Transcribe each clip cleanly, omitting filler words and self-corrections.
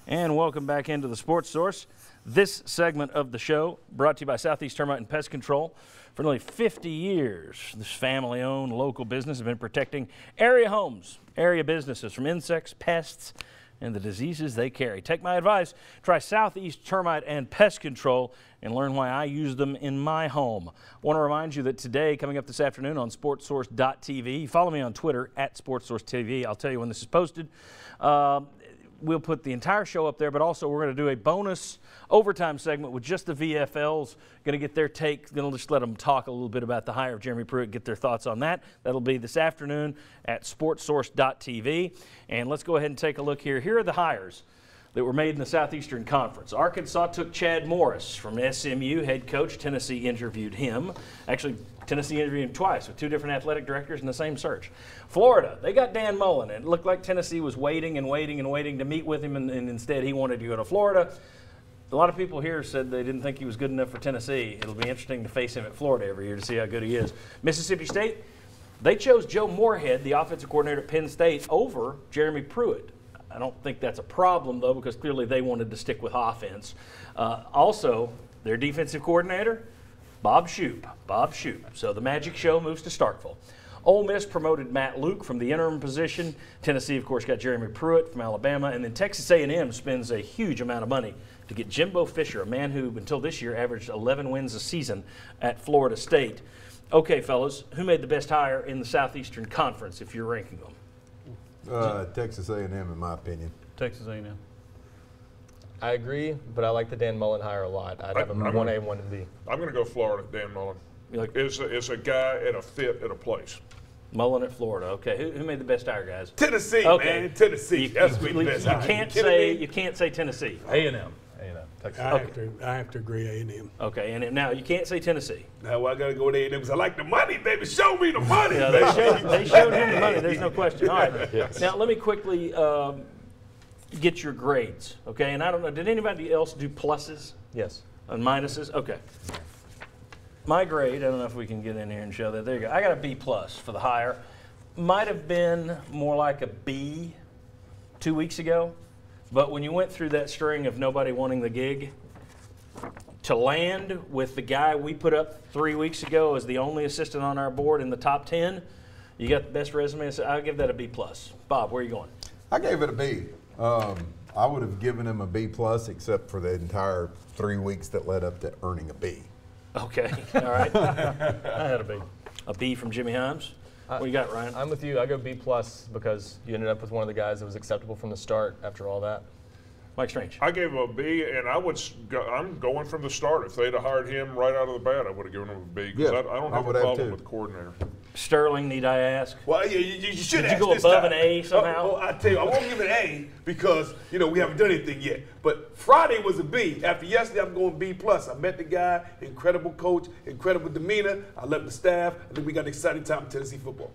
And welcome back into the Sports Source. This segment of the show brought to you by Southeast Termite and Pest Control. For nearly 50 years, this family-owned local business has been protecting area homes, area businesses from insects, pests, and the diseases they carry. Take my advice, try Southeast Termite and Pest Control and learn why I use them in my home. I want to remind you that today, coming up this afternoon on SportsSource.tv, follow me on Twitter at SportsSourceTV. I'll tell you when this is posted. We'll put the entire show up there, but also we're going to do a bonus overtime segment with just the VFLs. Going to get their take. Going to just let them talk a little bit about the hire of Jeremy Pruitt, get their thoughts on that. That'll be this afternoon at SportsSource.tv. And let's go ahead and take a look here. Here are the hires that were made in the Southeastern Conference. Arkansas took Chad Morris from SMU, head coach. Tennessee interviewed him. Actually, Tennessee interviewed him twice with two different athletic directors in the same search. Florida, they got Dan Mullen. It looked like Tennessee was waiting and waiting and waiting to meet with him, and instead he wanted to go to Florida. A lot of people here said they didn't think he was good enough for Tennessee. It'll be interesting to face him at Florida every year to see how good he is. Mississippi State, they chose Joe Moorhead, the offensive coordinator at Penn State, over Jeremy Pruitt. I don't think that's a problem, though, because clearly they wanted to stick with offense. Also, their defensive coordinator, Bob Shoop. So the magic show moves to Starkville. Ole Miss promoted Matt Luke from the interim position. Tennessee, of course, got Jeremy Pruitt from Alabama. And then Texas A&M spends a huge amount of money to get Jimbo Fisher, a man who, until this year, averaged 11 wins a season at Florida State. Okay, fellas, who made the best hire in the Southeastern Conference, if you're ranking them? Texas A&M, in my opinion. Texas A&M. I agree, but I like the Dan Mullen hire a lot. I'd have him 1A, 1B. I'm going to go Florida, Dan Mullen. It's a guy at a fit at a place. Mullen at Florida. Okay, who made the best hire, guys? Tennessee, okay. Man. Tennessee. That's the best hire. You can't say Tennessee. A&M. I have to agree A&M. Okay, and now you can't say Tennessee. Now I got to go with A&M because I like the money, baby. Show me the money. Yeah, they showed him the money. There's no question. All right. Yes. Now let me quickly get your grades. Okay, and I don't know. Did anybody else do pluses? Yes. And minuses? Okay. My grade. I don't know if we can get in here and show that. There you go. I got a B+ for the hire. Might have been more like a B 2 weeks ago. But when you went through that string of nobody wanting the gig, to land with the guy we put up 3 weeks ago as the only assistant on our board in the top 10, you got the best resume. So I'll give that a B+. Bob, where are you going? I gave it a B. I would have given him a B+, except for the entire 3 weeks that led up to earning a B. Okay, all right. I had a B. A B from Jimmy Himes. What do you got, Ryan? I'm with you. I go B+ because you ended up with one of the guys that was acceptable from the start after all that. Mike Strange. I gave him a B, and I'm going from the start. If they'd have hired him right out of the bat, I would have given him a B because I don't have a problem with the coordinator. Sterling, need I ask? Well, yeah, you should Did ask you go this above time. an A somehow? Well, I tell you, I won't give it an A because we haven't done anything yet. But Friday was a B. After yesterday, I'm going B+. I met the guy, incredible coach, incredible demeanor. I love the staff. I think we got an exciting time in Tennessee football.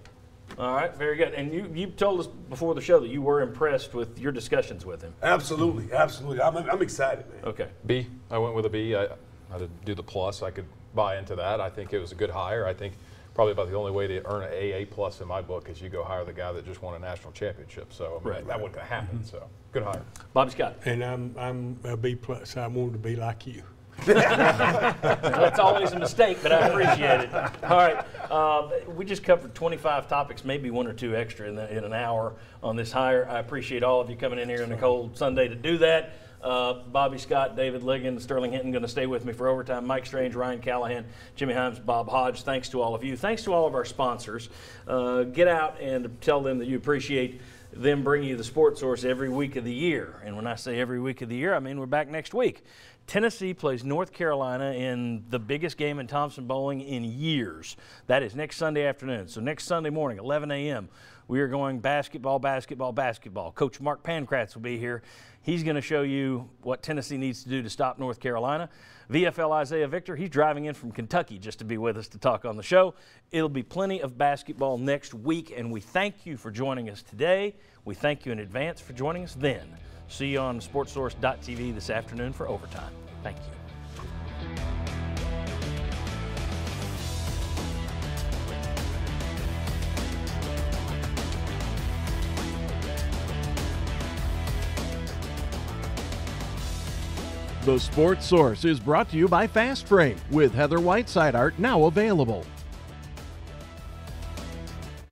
All right, very good. And you told us before the show that you were impressed with your discussions with him. Absolutely, absolutely. I'm excited, man. Okay. B. I went with a B. I didn't do the plus. I could buy into that. I think it was a good hire. I think probably about the only way to earn an AA+ in my book is you go hire the guy that just won a national championship. So right. That wasn't going to happen. So good hire. Bobby Scott. And I'm a B+. I wanted to be like you. That's always a mistake, but I appreciate it. All right, we just covered 25 topics, maybe one or two extra in an hour on this hire. I appreciate all of you coming in here on a cold Sunday to do that. Bobby Scott, David Ligon, Sterling Hinton going to stay with me for overtime. Mike Strange, Ryan Callahan, Jimmy Himes, Bob Hodge. Thanks to all of you. Thanks to all of our sponsors. Get out and tell them that you appreciate them bringing you the Sports Source every week of the year. And when I say every week of the year, I mean we're back next week. Tennessee plays North Carolina in the biggest game in Thompson Bowling in years. That is next Sunday afternoon. So next Sunday morning, 11 a.m., we are going basketball. Coach Mark Pankratz will be here. He's going to show you what Tennessee needs to do to stop North Carolina. VFL Isaiah Victor, he's driving in from Kentucky just to be with us to talk on the show. It'll be plenty of basketball next week, and we thank you for joining us today. We thank you in advance for joining us then. See you on SportsSource.tv this afternoon for overtime. Thank you. The Sports Source is brought to you by Fast Frame with Heather Whiteside art now available.